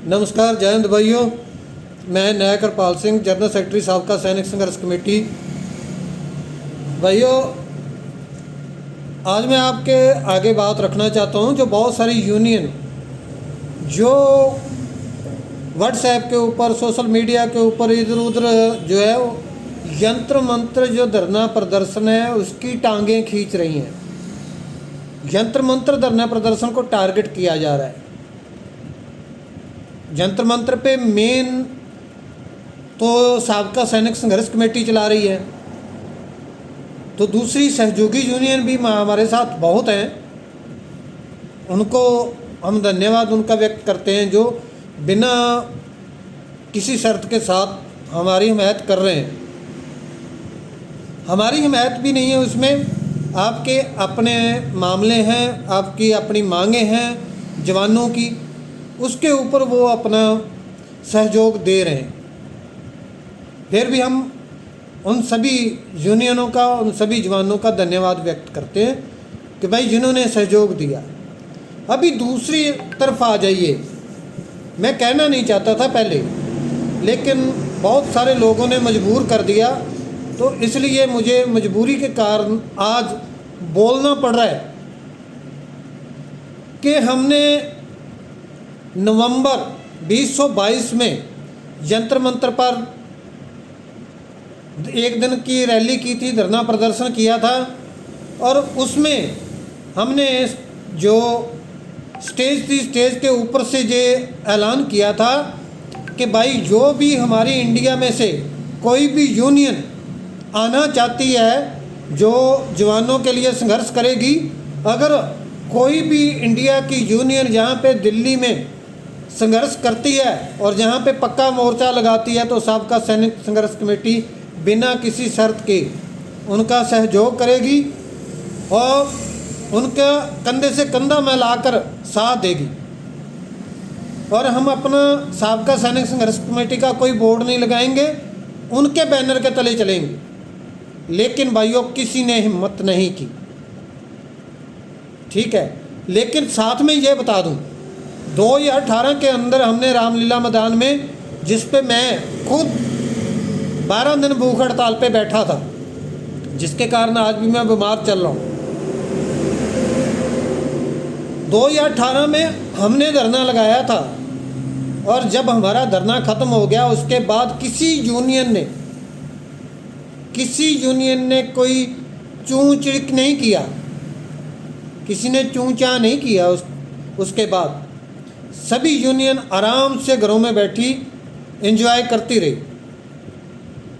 नमस्कार, जय हिंद भाइयों। मैं न्याय कृपाल सिंह, जनरल सेक्रेटरी साबका सैनिक संघर्ष कमेटी। भाइयों, आज मैं आपके आगे बात रखना चाहता हूं। जो बहुत सारी यूनियन जो व्हाट्सएप के ऊपर, सोशल मीडिया के ऊपर इधर उधर जो है यंत्र मंत्र जो धरना प्रदर्शन है उसकी टांगें खींच रही हैं। यंत्र मंत्र धरना प्रदर्शन को टारगेट किया जा रहा है। जंतर मंत्र पे मेन तो साबका सैनिक संघर्ष कमेटी चला रही है, तो दूसरी सहयोगी यूनियन भी हमारे साथ बहुत हैं। उनको हम धन्यवाद उनका व्यक्त करते हैं जो बिना किसी शर्त के साथ हमारी हिमायत कर रहे हैं। हमारी हिमायत भी नहीं है उसमें, आपके अपने मामले हैं, आपकी अपनी मांगें हैं जवानों की, उसके ऊपर वो अपना सहयोग दे रहे हैं। फिर भी हम उन सभी यूनियनों का, उन सभी जवानों का धन्यवाद व्यक्त करते हैं कि भाई जिन्होंने सहयोग दिया। अभी दूसरी तरफ आ जाइए। मैं कहना नहीं चाहता था पहले, लेकिन बहुत सारे लोगों ने मजबूर कर दिया, तो इसलिए मुझे मजबूरी के कारण आज बोलना पड़ रहा है कि हमने नवंबर 2022 में जंतर मंतर पर एक दिन की रैली की थी, धरना प्रदर्शन किया था, और उसमें हमने जो स्टेज थी, स्टेज के ऊपर से ये ऐलान किया था कि भाई जो भी हमारी इंडिया में से कोई भी यूनियन आना चाहती है जो जवानों के लिए संघर्ष करेगी, अगर कोई भी इंडिया की यूनियन जहाँ पे दिल्ली में संघर्ष करती है और जहाँ पे पक्का मोर्चा लगाती है, तो साबका सैनिक संघर्ष कमेटी बिना किसी शर्त के उनका सहयोग करेगी और उनका कंधे से कंधा मिलाकर साथ देगी। और हम अपना साबका सैनिक संघर्ष कमेटी का कोई बोर्ड नहीं लगाएंगे, उनके बैनर के तले चलेंगे। लेकिन भाइयों, किसी ने हिम्मत नहीं की, ठीक है। लेकिन साथ में ये बता दूं, 2018 के अंदर हमने रामलीला मैदान में, जिस पे मैं खुद 12 दिन भूख हड़ताल पे बैठा था, जिसके कारण आज भी मैं बीमार चल रहा हूँ। 2018 में हमने धरना लगाया था, और जब हमारा धरना ख़त्म हो गया उसके बाद किसी यूनियन ने कोई चूं चिड़क नहीं किया, किसी ने चूं चा नहीं किया। उसके बाद सभी यूनियन आराम से घरों में बैठी एंजॉय करती रही।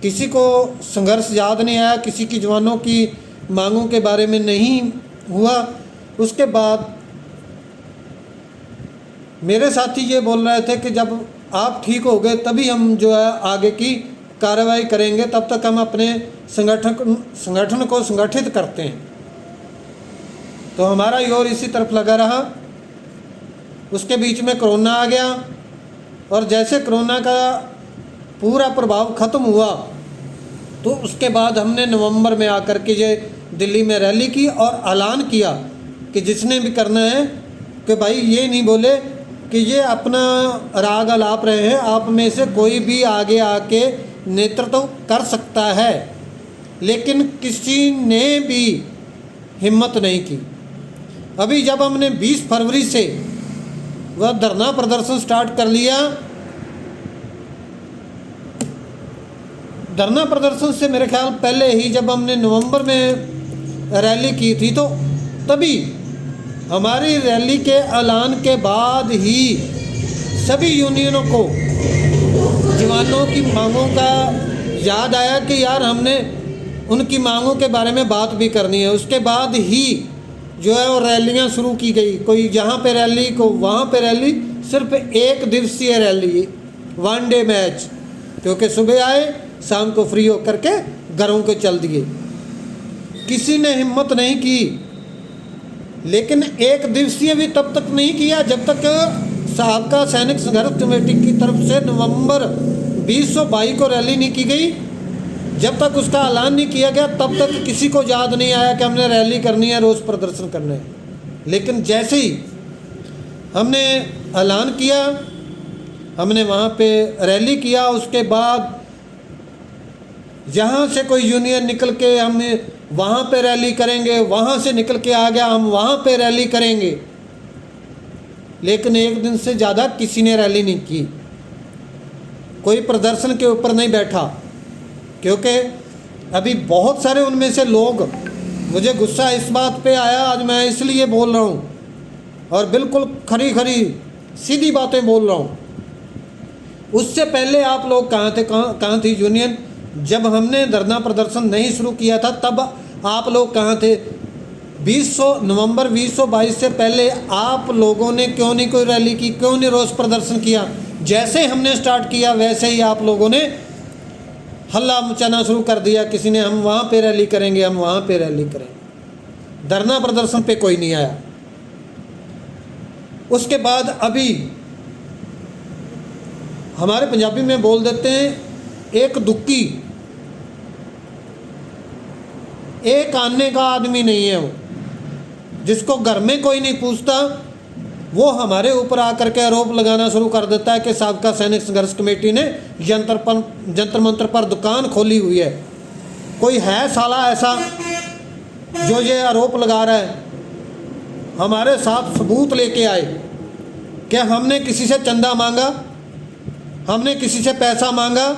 किसी को संघर्ष याद नहीं आया, किसी की जवानों की मांगों के बारे में नहीं हुआ। उसके बाद मेरे साथी ये बोल रहे थे कि जब आप ठीक हो गए तभी हम जो है आगे की कार्रवाई करेंगे, तब तक हम अपने संगठन को संगठित करते हैं। तो हमारा योर इसी तरफ लगा रहा। उसके बीच में कोरोना आ गया, और जैसे कोरोना का पूरा प्रभाव ख़त्म हुआ, तो उसके बाद हमने नवंबर में आकर के ये दिल्ली में रैली की और ऐलान किया कि जिसने भी करना है कि भाई ये नहीं बोले कि ये अपना राग अलाप रहे हैं, आप में से कोई भी आगे आके नेतृत्व कर सकता है। लेकिन किसी ने भी हिम्मत नहीं की। अभी जब हमने 20 फरवरी से वह धरना प्रदर्शन स्टार्ट कर लिया, धरना प्रदर्शन से मेरे ख्याल पहले ही जब हमने नवंबर में रैली की थी, तो तभी हमारी रैली के ऐलान के बाद ही सभी यूनियनों को जवानों की मांगों का याद आया कि यार हमने उनकी मांगों के बारे में बात भी करनी है। उसके बाद ही जो है वो रैलियाँ शुरू की गई, कोई जहाँ पे रैली, को वहाँ पे रैली। सिर्फ एक दिवसीय रैली, 1 डे मैच, क्योंकि सुबह आए, शाम को फ्री होकर के घरों के चल दिए। किसी ने हिम्मत नहीं की। लेकिन एक दिवसीय भी तब तक नहीं किया जब तक साबका सैनिक संघर्ष कमेटी की तरफ से नवंबर 2022 को रैली नहीं की गई। जब तक उसका ऐलान नहीं किया गया तब तक किसी को याद नहीं आया कि हमने रैली करनी है, रोज़ प्रदर्शन करना है। लेकिन जैसे ही हमने ऐलान किया हमने वहाँ पे रैली किया। उसके बाद जहाँ से कोई यूनियन निकल के हम वहाँ पे रैली करेंगे, वहाँ से निकल के आ गया हम वहाँ पे रैली करेंगे, लेकिन एक दिन से ज़्यादा किसी ने रैली नहीं की, कोई प्रदर्शन के ऊपर नहीं बैठा। क्योंकि अभी बहुत सारे उनमें से लोग, मुझे गुस्सा इस बात पे आया, आज मैं इसलिए बोल रहा हूँ और बिल्कुल खरी खरी सीधी बातें बोल रहा हूँ। उससे पहले आप लोग कहाँ थे, कहाँ थी यूनियन? जब हमने धरना प्रदर्शन नहीं शुरू किया था तब आप लोग कहाँ थे? नवंबर 2022 से पहले आप लोगों ने क्यों नहीं कोई रैली की, क्यों नहीं रोष प्रदर्शन किया? जैसे हमने स्टार्ट किया वैसे ही आप लोगों ने हल्ला मचाना शुरू कर दिया। किसी ने हम वहाँ पे रैली करेंगे, हम वहाँ पे रैली करेंगे। धरना प्रदर्शन पे कोई नहीं आया। उसके बाद अभी हमारे पंजाबी में बोल देते हैं, एक दुक्की, एक आने का आदमी नहीं है वो, जिसको घर में कोई नहीं पूछता, वो हमारे ऊपर आकर के आरोप लगाना शुरू कर देता है कि साबका सैनिक संघर्ष कमेटी ने जंतर मंतर पर दुकान खोली हुई है। कोई है साला ऐसा जो ये आरोप लगा रहा है? हमारे साथ सबूत लेके आए कि हमने किसी से चंदा मांगा, हमने किसी से पैसा मांगा।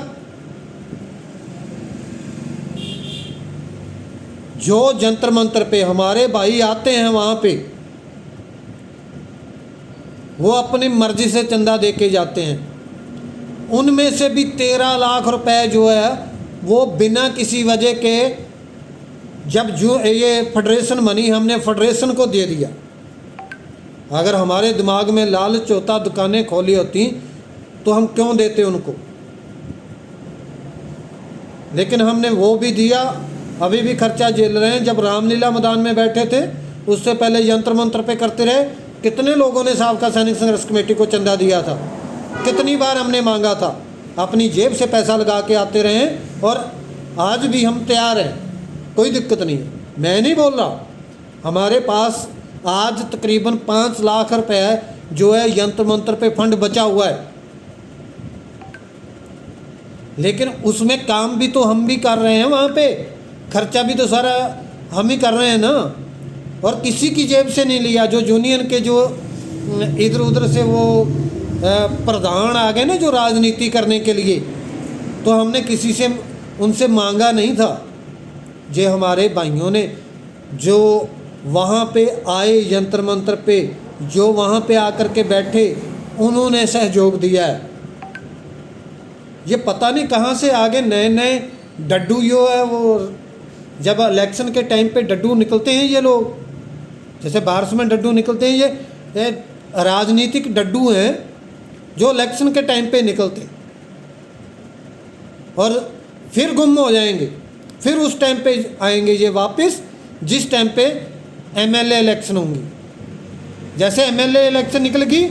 जो जंतर मंतर पे हमारे भाई आते हैं वहाँ पे वो अपनी मर्जी से चंदा दे के जाते हैं। उनमें से भी 13 लाख रुपए जो है वो बिना किसी वजह के, जब जो ये फेडरेशन बनी हमने फेडरेशन को दे दिया। अगर हमारे दिमाग में लालच होता, दुकानें खोली होती, तो हम क्यों देते उनको? लेकिन हमने वो भी दिया। अभी भी खर्चा झेल रहे हैं। जब रामलीला मैदान में बैठे थे उससे पहले यंत्र मंत्र पे करते रहे। कितने लोगों ने साबका सैनिक संघर्ष कमेटी को चंदा दिया था, कितनी बार हमने मांगा था, अपनी जेब से पैसा लगा के आते रहे हैं। और आज भी हम तैयार हैं, कोई दिक्कत नहीं है। मैं नहीं बोल रहा, हमारे पास आज तकरीबन 5 लाख रुपए जो है यंत्र मंत्र पे फंड बचा हुआ है। लेकिन उसमें काम भी तो हम भी कर रहे हैं, वहाँ पे खर्चा भी तो सारा हम ही कर रहे हैं ना। और किसी की जेब से नहीं लिया। जो यूनियन के जो इधर उधर से वो प्रधान आ गए ना जो राजनीति करने के लिए, तो हमने किसी से उनसे मांगा नहीं था। जे हमारे भाइयों ने जो वहाँ पे आए यंत्र मंत्र पे, जो वहाँ पे आकर के बैठे, उन्होंने सहयोग दिया है। ये पता नहीं कहाँ से आगे नए नए डड्डू जो है वो, जब इलेक्शन के टाइम पे डड्डू निकलते हैं ये लोग, जैसे बारिश में डड्डू निकलते हैं, ये राजनीतिक डड्डू हैं जो इलेक्शन के टाइम पे निकलते हैं और फिर गुम हो जाएंगे। फिर उस टाइम पे आएंगे ये वापस जिस टाइम पे एमएलए इलेक्शन होंगी। जैसे एमएलए इलेक्शन निकलेगी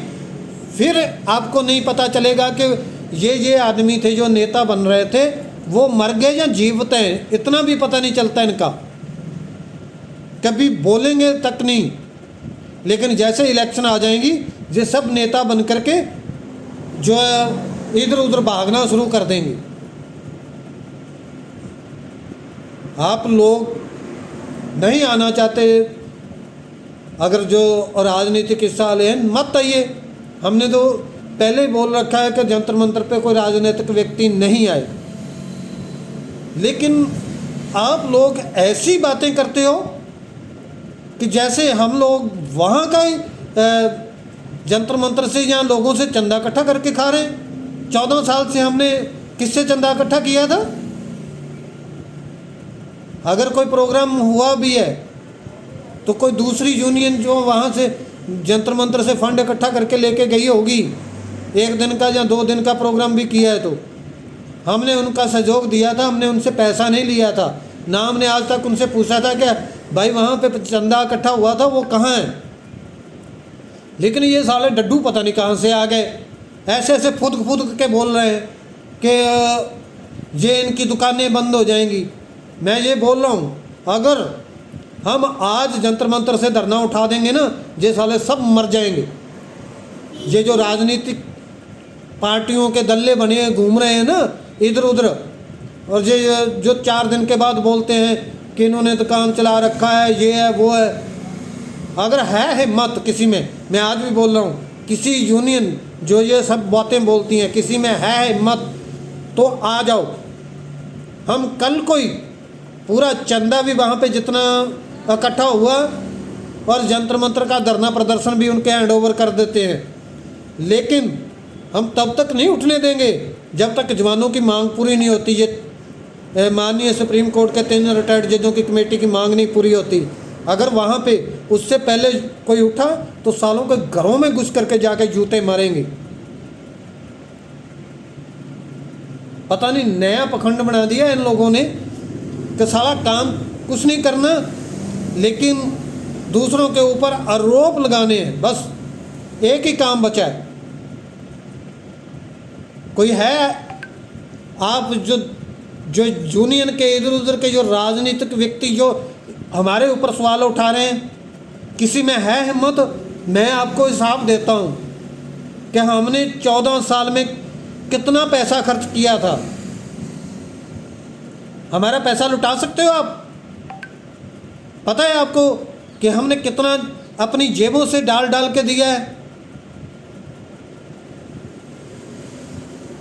फिर आपको नहीं पता चलेगा कि ये आदमी थे जो नेता बन रहे थे वो मर गए या जीवित हैं, इतना भी पता नहीं चलता इनका, कभी बोलेंगे तक नहीं। लेकिन जैसे इलेक्शन आ जाएंगी ये सब नेता बन करके जो है इधर उधर भागना शुरू कर देंगे। आप लोग नहीं आना चाहते, अगर जो राजनीतिक हिस्सा ले मत आइए। हमने तो पहले ही बोल रखा है कि जंतर मंतर पे कोई राजनीतिक व्यक्ति नहीं आए। लेकिन आप लोग ऐसी बातें करते हो कि जैसे हम लोग वहाँ का ही जंतर मंतर से यहाँ लोगों से चंदा इकट्ठा करके खा रहे हैं। 14 साल से हमने किससे चंदा इकट्ठा किया था? अगर कोई प्रोग्राम हुआ भी है तो कोई दूसरी यूनियन जो वहाँ से जंतर मंतर से फंड इकट्ठा करके लेके गई होगी। 1 दिन का या 2 दिन का प्रोग्राम भी किया है तो हमने उनका सहयोग दिया था, हमने उनसे पैसा नहीं लिया था ना। हमने आज तक उनसे पूछा था कि भाई वहाँ पे चंदा इकट्ठा हुआ था वो कहाँ है। लेकिन ये साले डड्डू पता नहीं कहाँ से आ गए, ऐसे ऐसे फुदक के बोल रहे हैं कि ये इनकी दुकानें बंद हो जाएंगी। मैं ये बोल रहा हूँ, अगर हम आज जंतर मंतर से धरना उठा देंगे ना, ये साले सब मर जाएंगे। ये जो राजनीतिक पार्टियों के दल्ले बने घूम रहे हैं ना इधर उधर, और जो 4 दिन के बाद बोलते हैं कि इन्होंने दुकान चला रखा है, ये है वो है। अगर है हिम्मत किसी में, मैं आज भी बोल रहा हूँ, किसी यूनियन जो ये सब बातें बोलती हैं, किसी में है हिम्मत तो आ जाओ। हम कल कोई पूरा चंदा भी वहाँ पे जितना इकट्ठा हुआ और जंतर मंतर का धरना प्रदर्शन भी उनके हैंड ओवर कर देते हैं, लेकिन हम तब तक नहीं उठने देंगे जब तक जवानों की मांग पूरी नहीं होती। ये माननीय सुप्रीम कोर्ट के 3 रिटायर्ड जजों की कमेटी की मांग नहीं पूरी होती। अगर वहाँ पे उससे पहले कोई उठा तो सालों के घरों में घुस करके जाके जूते मारेंगे। पता नहीं नया पखंड बना दिया इन लोगों ने कि सारा काम कुछ नहीं करना, लेकिन दूसरों के ऊपर आरोप लगाने हैं। बस एक ही काम बचा है। कोई है आप जो यूनियन के इधर उधर के जो राजनीतिक व्यक्ति जो हमारे ऊपर सवाल उठा रहे हैं, किसी में है हिम्मत? मैं आपको हिसाब देता हूँ कि हमने 14 साल में कितना पैसा खर्च किया था। हमारा पैसा लुटा सकते हो आप? पता है आपको कि हमने कितना अपनी जेबों से डाल डाल के दिया है?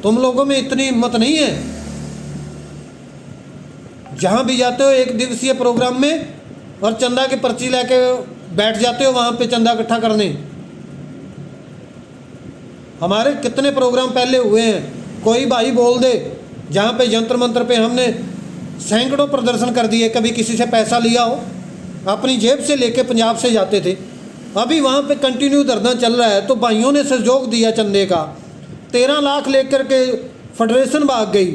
तुम लोगों में इतनी हिम्मत नहीं है। जहां भी जाते हो 1 दिवसीय प्रोग्राम में और चंदा की पर्ची लेके बैठ जाते हो वहां पे चंदा इकट्ठा करने। हमारे कितने प्रोग्राम पहले हुए हैं, कोई भाई बोल दे जहाँ पे जंतर मंतर पे हमने सैकड़ों प्रदर्शन कर दिए। कभी किसी से पैसा लिया हो, अपनी जेब से लेके पंजाब से जाते थे। अभी वहाँ पे कंटिन्यू धरना चल रहा है तो भाइयों ने सहयोग दिया चंदे का। 13 लाख लेकर के फेडरेशन भाग गई।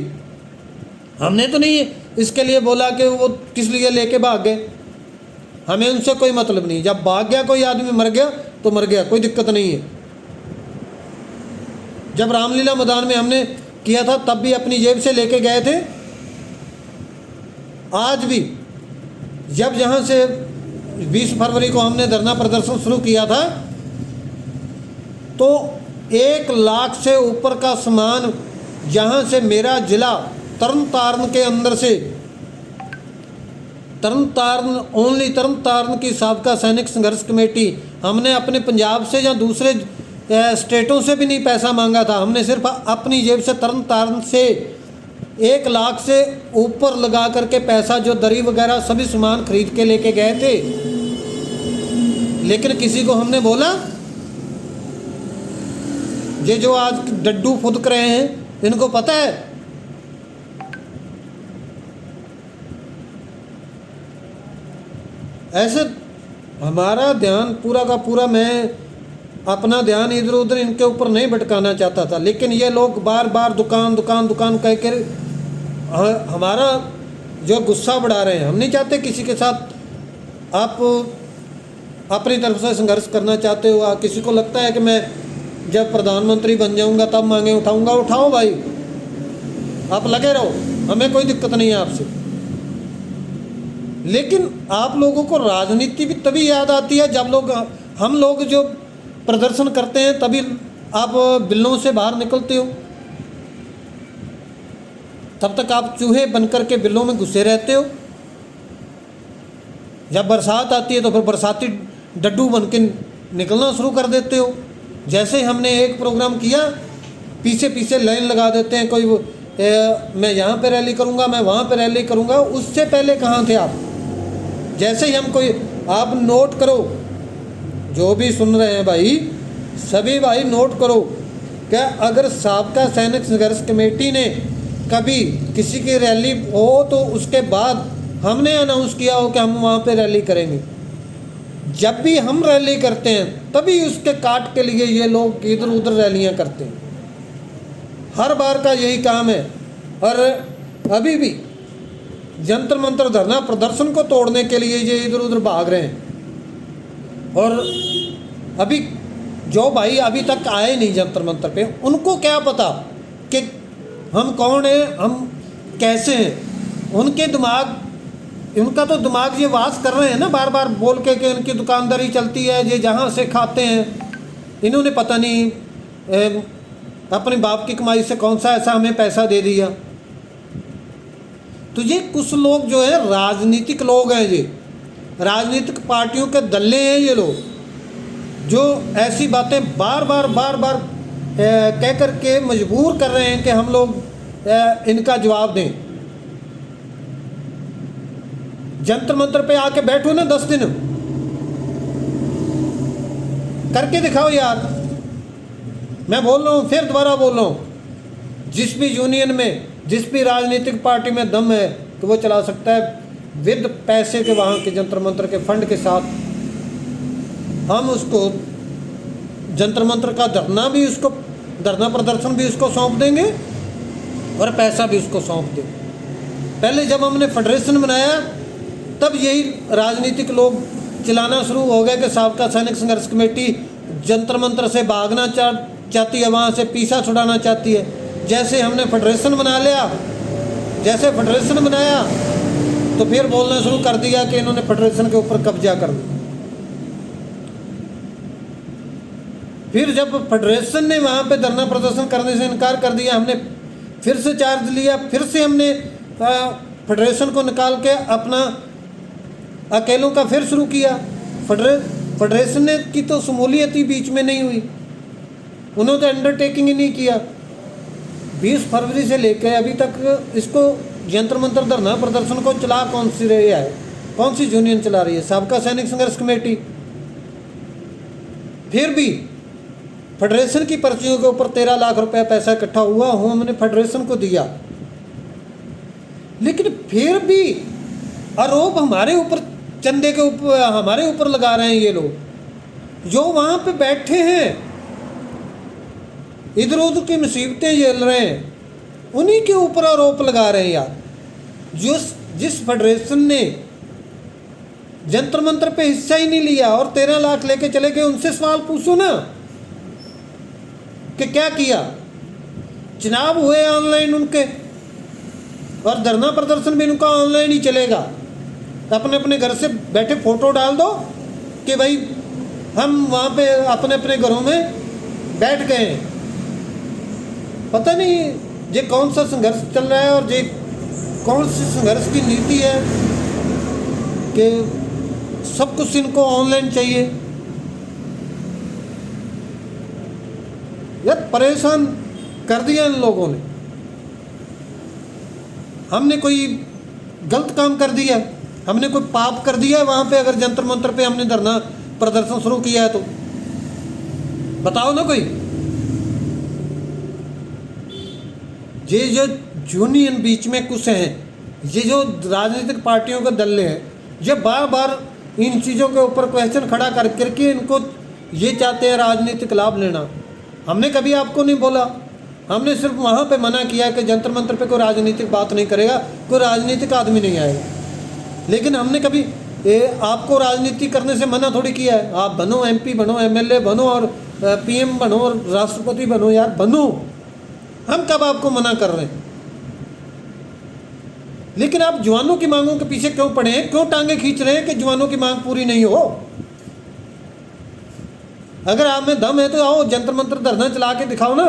हमने तो नहीं इसके लिए बोला कि वो किस लिए लेके भाग गए, हमें उनसे कोई मतलब नहीं। जब भाग गया कोई आदमी, मर गया तो मर गया, कोई दिक्कत नहीं है। जब रामलीला मैदान में हमने किया था तब भी अपनी जेब से लेके गए थे। आज भी जब जहाँ से 20 फरवरी को हमने धरना प्रदर्शन शुरू किया था तो 1 लाख से ऊपर का सामान जहाँ से मेरा जिला तरन तारण के अंदर से, तरन तारण ओनली तरन तारण की साबका सैनिक संघर्ष कमेटी, हमने अपने पंजाब से या दूसरे स्टेटों से भी नहीं पैसा मांगा था। हमने सिर्फ अपनी जेब से तरन तारण से 1 लाख से ऊपर लगा करके पैसा, जो दरी वगैरह सभी सामान खरीद के लेके गए थे। लेकिन किसी को हमने बोला? ये जो आज डड्डू फुदक रहे हैं इनको पता है? ऐसे हमारा ध्यान पूरा का पूरा, मैं अपना ध्यान इधर उधर इनके ऊपर नहीं भटकाना चाहता था, लेकिन ये लोग बार बार दुकान दुकान दुकान कह कर हमारा जो गुस्सा बढ़ा रहे हैं। हम नहीं चाहते किसी के साथ आप अपनी तरफ से संघर्ष करना चाहते हो। किसी को लगता है कि मैं जब प्रधानमंत्री बन जाऊंगा तब मांगे उठाऊंगा, उठाओ भाई, आप लगे रहो, हमें कोई दिक्कत नहीं है आपसे। लेकिन आप लोगों को राजनीति भी तभी याद आती है जब हम लोग जो प्रदर्शन करते हैं तभी आप बिलों से बाहर निकलते हो। तब तक आप चूहे बनकर के बिलों में घुसे रहते हो। जब बरसात आती है तो फिर बरसाती डड्डू बन के निकलना शुरू कर देते हो। जैसे हमने एक प्रोग्राम किया, पीछे पीछे लाइन लगा देते हैं, कोई मैं यहाँ पे रैली करूँगा, मैं वहाँ पे रैली करूँगा। उससे पहले कहाँ थे आप? जैसे ही हम कोई, आप नोट करो, जो भी सुन रहे हैं भाई, सभी भाई नोट करो, क्या अगर साबका सैनिक संघर्ष कमेटी ने कभी किसी की रैली हो तो उसके बाद हमने अनाउंस किया हो कि हम वहाँ पे रैली करेंगे। जब भी हम रैली करते हैं तभी उसके काट के लिए ये लोग इधर उधर रैलियाँ करते हैं। हर बार का यही काम है। और अभी भी जंतर मंतर धरना प्रदर्शन को तोड़ने के लिए ये इधर उधर भाग रहे हैं। और अभी जो भाई अभी तक आए नहीं जंतर मंतर पे, उनको क्या पता कि हम कौन हैं, हम कैसे हैं। उनका तो दिमाग ये वास कर रहे हैं ना बार बार बोल के कि उनकी दुकानदारी चलती है, ये जहाँ से खाते हैं। इन्होंने पता नहीं अपने बाप की कमाई से कौन सा ऐसा हमें पैसा दे दिया। तो ये कुछ लोग जो है राजनीतिक लोग हैं, ये राजनीतिक पार्टियों के दल्ले हैं, ये लोग जो ऐसी बातें बार बार कह कर के मजबूर कर रहे हैं कि हम लोग इनका जवाब दें। जंतर मंतर पे आके बैठो ना 10 दिन, करके दिखाओ यार। मैं बोल रहा हूँ, फिर दोबारा बोल रहा हूँ, जिस भी यूनियन में, जिस भी राजनीतिक पार्टी में दम है तो वो चला सकता है विद पैसे के, वहाँ के जंतर मंतर के फंड के साथ। हम उसको जंतर मंतर का धरना भी, उसको धरना प्रदर्शन भी उसको सौंप देंगे और पैसा भी उसको सौंप देंगे। पहले जब हमने फेडरेशन बनाया तब यही राजनीतिक लोग चिल्लाना शुरू हो गए कि साबका सैनिक संघर्ष कमेटी जंतर मंतर से भागना चाहती है, वहाँ से पीछा छुड़ाना चाहती है। जैसे हमने फेडरेशन बना लिया, जैसे फेडरेशन बनाया तो फिर बोलना शुरू कर दिया कि इन्होंने फेडरेशन के ऊपर कब्जा कर दिया। फिर जब फेडरेशन ने वहाँ पे धरना प्रदर्शन करने से इनकार कर दिया, हमने फिर से चार्ज लिया, फिर से हमने फेडरेशन को निकाल के अपना अकेलों का फिर शुरू किया। फेडरेशन ने की तो शमूलियत ही बीच में नहीं हुई, उन्होंने तो अंडरटेकिंग ही नहीं किया। 20 फरवरी से लेकर अभी तक इसको जंतर मंतर धरना प्रदर्शन को चला कौन सी रही है, कौन सी यूनियन चला रही है? साबका सैनिक संघर्ष कमेटी। फिर भी फेडरेशन की पर्चियों के ऊपर 13 लाख रुपए पैसा इकट्ठा हुआ, हमने फेडरेशन को दिया, लेकिन फिर भी आरोप हमारे ऊपर, चंदे के ऊपर, हमारे ऊपर लगा रहे हैं ये लोग जो वहाँ पे बैठे हैं, इधर उधर की मुसीबतें झेल रहे हैं, उन्हीं के ऊपर आरोप लगा रहे हैं यार। जिस फेडरेशन ने जंतर मंतर पे हिस्सा ही नहीं लिया और 13 लाख लेके चले गए, उनसे सवाल पूछो ना कि क्या किया। चुनाव हुए ऑनलाइन उनके, और धरना प्रदर्शन भी उनका ऑनलाइन ही चलेगा। अपने अपने घर से बैठे फोटो डाल दो कि भाई हम वहाँ पे अपने अपने घरों में बैठ गए हैं। पता नहीं ये कौन सा संघर्ष चल रहा है और ये कौन सी संघर्ष की नीति है कि सब कुछ इनको ऑनलाइन चाहिए। यार परेशान कर दिया इन लोगों ने। हमने कोई गलत काम कर दिया, हमने कोई पाप कर दिया है वहाँ पे? अगर जंतर मंतर पे हमने धरना प्रदर्शन शुरू किया है तो बताओ ना कोई। ये जो यूनियन बीच में कुछ हैं, ये जो राजनीतिक पार्टियों के दल्ले हैं, ये बार बार इन चीज़ों के ऊपर क्वेश्चन खड़ा कर करके इनको ये चाहते हैं राजनीतिक लाभ लेना। हमने कभी आपको नहीं बोला, हमने सिर्फ वहाँ पे मना किया कि जंतर मंतर पे कोई राजनीतिक बात नहीं करेगा, कोई राजनीतिक आदमी नहीं आएगा। लेकिन हमने कभी आपको राजनीति करने से मना थोड़ी किया है। आप बनो, MP बनो, MLA बनो और PM बनो और राष्ट्रपति बनो, यार बनो। हम कब आपको मना कर रहे हैं? लेकिन आप जवानों की मांगों के पीछे क्यों पड़े हैं, क्यों टांगे खींच रहे हैं कि जवानों की मांग पूरी नहीं हो? अगर आप में दम है तो आओ जंतर मंतर धरना चला के दिखाओ ना।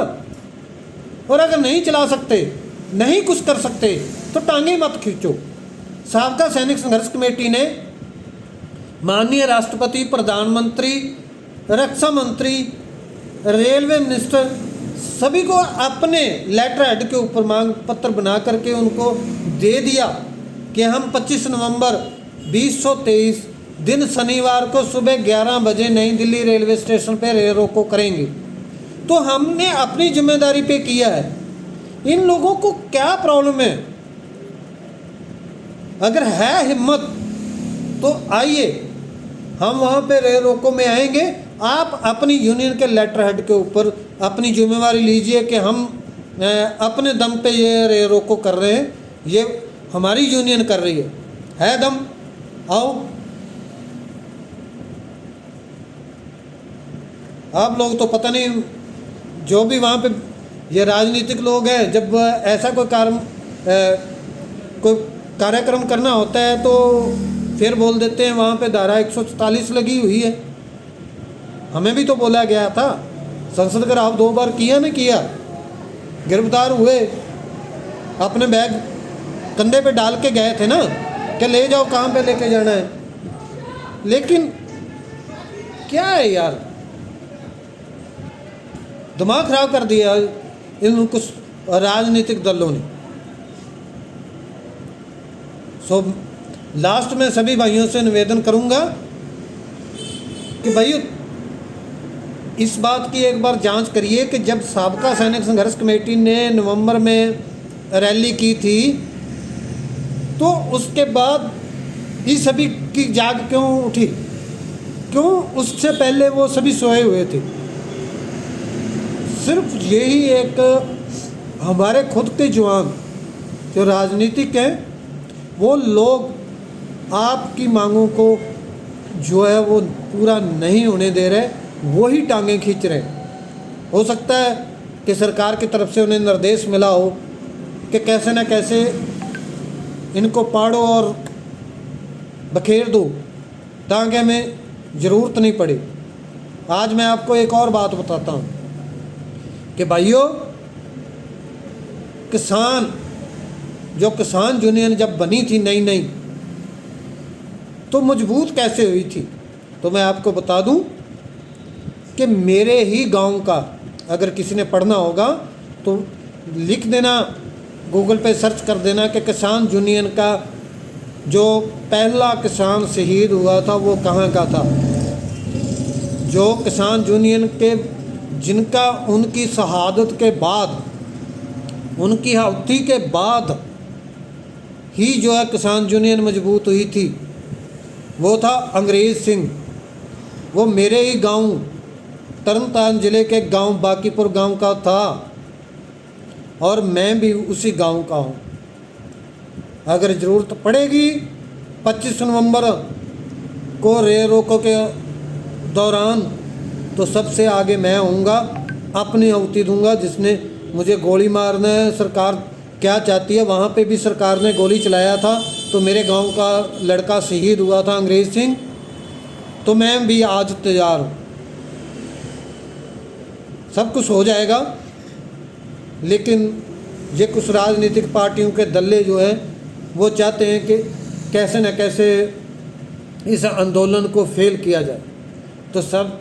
और अगर नहीं चला सकते, नहीं कुछ कर सकते तो टांगे मत खींचो। साबका सैनिक संघर्ष कमेटी ने माननीय राष्ट्रपति, प्रधानमंत्री, रक्षा मंत्री, रेलवे मिनिस्टर सभी को अपने लेटर हेड के ऊपर मांग पत्र बना करके उनको दे दिया कि हम 25 नवंबर 2023 दिन शनिवार को सुबह 11 बजे नई दिल्ली रेलवे स्टेशन पर रेल रोको करेंगे। तो हमने अपनी जिम्मेदारी पे किया है। इन लोगों को क्या प्रॉब्लम है? अगर है हिम्मत तो आइए, हम वहाँ पे रेल रोको में आएंगे। आप अपनी यूनियन के लेटर हेड के ऊपर अपनी जिम्मेवारी लीजिए कि हम अपने दम पे ये रेल रोको कर रहे हैं, ये हमारी यूनियन कर रही है दम, आओ। आप लोग तो पता नहीं, जो भी वहाँ पे ये राजनीतिक लोग हैं, जब ऐसा कोई कार्यक्रम करना होता है तो फिर बोल देते हैं वहाँ पे धारा 144 लगी हुई है। हमें भी तो बोला गया था, संसद का आप 2 बार किया ना किया, गिरफ्तार हुए, अपने बैग कंधे पे डाल के गए थे ना कि ले जाओ, कहाँ पे लेके जाना है। लेकिन क्या है यार, दिमाग खराब कर दिया इन कुछ राजनीतिक दलों ने। सो लास्ट में सभी भाइयों से निवेदन करूंगा कि भाइयों इस बात की एक बार जांच करिए कि जब साबका सैनिक संघर्ष कमेटी ने नवंबर में रैली की थी तो उसके बाद ये सभी की जाग क्यों उठी, क्यों उससे पहले वो सभी सोए हुए थे। सिर्फ यही एक हमारे खुद के जवान जो राजनीतिक हैं वो लोग आपकी मांगों को जो है वो पूरा नहीं होने दे रहे, वही टांगें खींच रहे। हो सकता है कि सरकार की तरफ से उन्हें निर्देश मिला हो कि कैसे न कैसे इनको पाड़ो और बखेर दो ताकि हमें ज़रूरत नहीं पड़े। आज मैं आपको एक और बात बताता हूँ कि भाइयों, किसान यूनियन जब बनी थी नई नई तो मजबूत कैसे हुई थी, तो मैं आपको बता दूं कि मेरे ही गांव का, अगर किसी ने पढ़ना होगा तो लिख देना, गूगल पे सर्च कर देना कि किसान यूनियन का जो पहला किसान शहीद हुआ था वो कहाँ का था। जो किसान यूनियन के जिनका उनकी शहादत के बाद, उनकी आहुति के बाद ही जो है किसान यूनियन मजबूत हुई थी, वो था अंग्रेज़ सिंह। वो मेरे ही गांव तरनतारन ज़िले के गांव बाकीपुर गांव का था और मैं भी उसी गांव का हूं। अगर ज़रूरत पड़ेगी 25 नवंबर को रेल रोको के दौरान तो सबसे आगे मैं होऊंगा, अपनी आहुति दूंगा। जिसने मुझे गोली मारना है, सरकार क्या चाहती है, वहाँ पे भी सरकार ने गोली चलाया था तो मेरे गांव का लड़का शहीद हुआ था अंग्रेज़ सिंह, तो मैं भी आज तैयार हूँ। सब कुछ हो जाएगा, लेकिन ये कुछ राजनीतिक पार्टियों के दल्ले जो हैं वो चाहते हैं कि कैसे न कैसे इस आंदोलन को फेल किया जाए। तो सब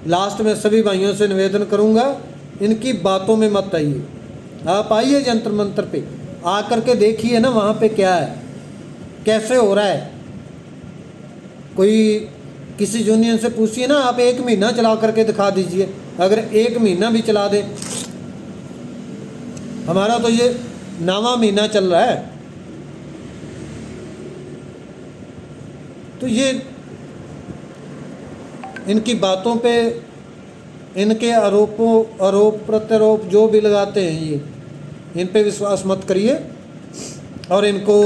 लास्ट में सभी भाइयों से निवेदन करूंगा, इनकी बातों में मत आइए। आप आइए जंतर मंतर पे, आकर के देखिए ना वहाँ पे क्या है, कैसे हो रहा है। कोई किसी यूनियन से पूछिए ना, आप 1 महीना चला करके दिखा दीजिए। अगर 1 महीना भी चला दे, हमारा तो ये 9वां महीना चल रहा है, तो ये इनकी बातों पे, इनके आरोप प्रत्यारोप जो भी लगाते हैं ये, इन पे विश्वास मत करिए और इनको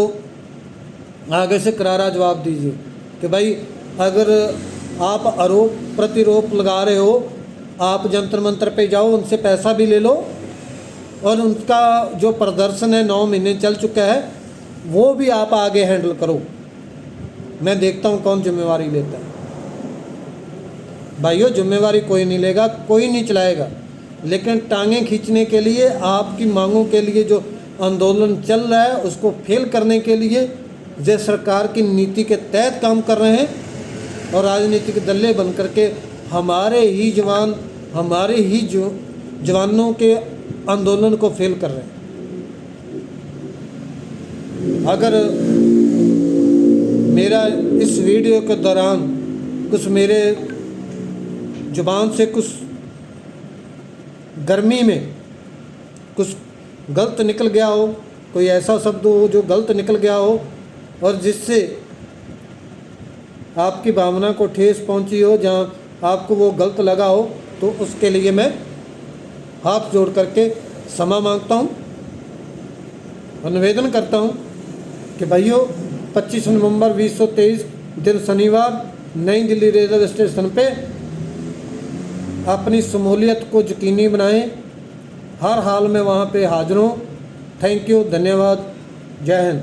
आगे से करारा जवाब दीजिए कि भाई अगर आप आरोप प्रतिरोप लगा रहे हो, आप जंतर मंतर पे जाओ, उनसे पैसा भी ले लो और उनका जो प्रदर्शन है 9 महीने चल चुका है वो भी आप आगे हैंडल करो। मैं देखता हूँ कौन जिम्मेवारी लेता है। भाइयों, जिम्मेवारी कोई नहीं लेगा, कोई नहीं चलाएगा, लेकिन टांगें खींचने के लिए, आपकी मांगों के लिए जो आंदोलन चल रहा है उसको फेल करने के लिए जो सरकार की नीति के तहत काम कर रहे हैं और राजनीतिक दल्ले बन करके हमारे ही जवान, हमारे ही जवानों के आंदोलन को फेल कर रहे हैं। अगर मेरा इस वीडियो के दौरान कुछ मेरे जुबान से कुछ गर्मी में कुछ गलत निकल गया हो, कोई ऐसा शब्द हो जो गलत निकल गया हो और जिससे आपकी भावना को ठेस पहुंची हो, जहां आपको वो गलत लगा हो, तो उसके लिए मैं हाथ जोड़ करके क्षमा मांगता हूं और निवेदन करता हूं कि भाइयों 25 नवंबर 2023 दिन शनिवार नई दिल्ली रेलवे स्टेशन पे अपनी शमूलियत को यकीनी बनाएं, हर हाल में वहाँ पे हाजिर हों। थैंक यू, धन्यवाद, जय हिंद।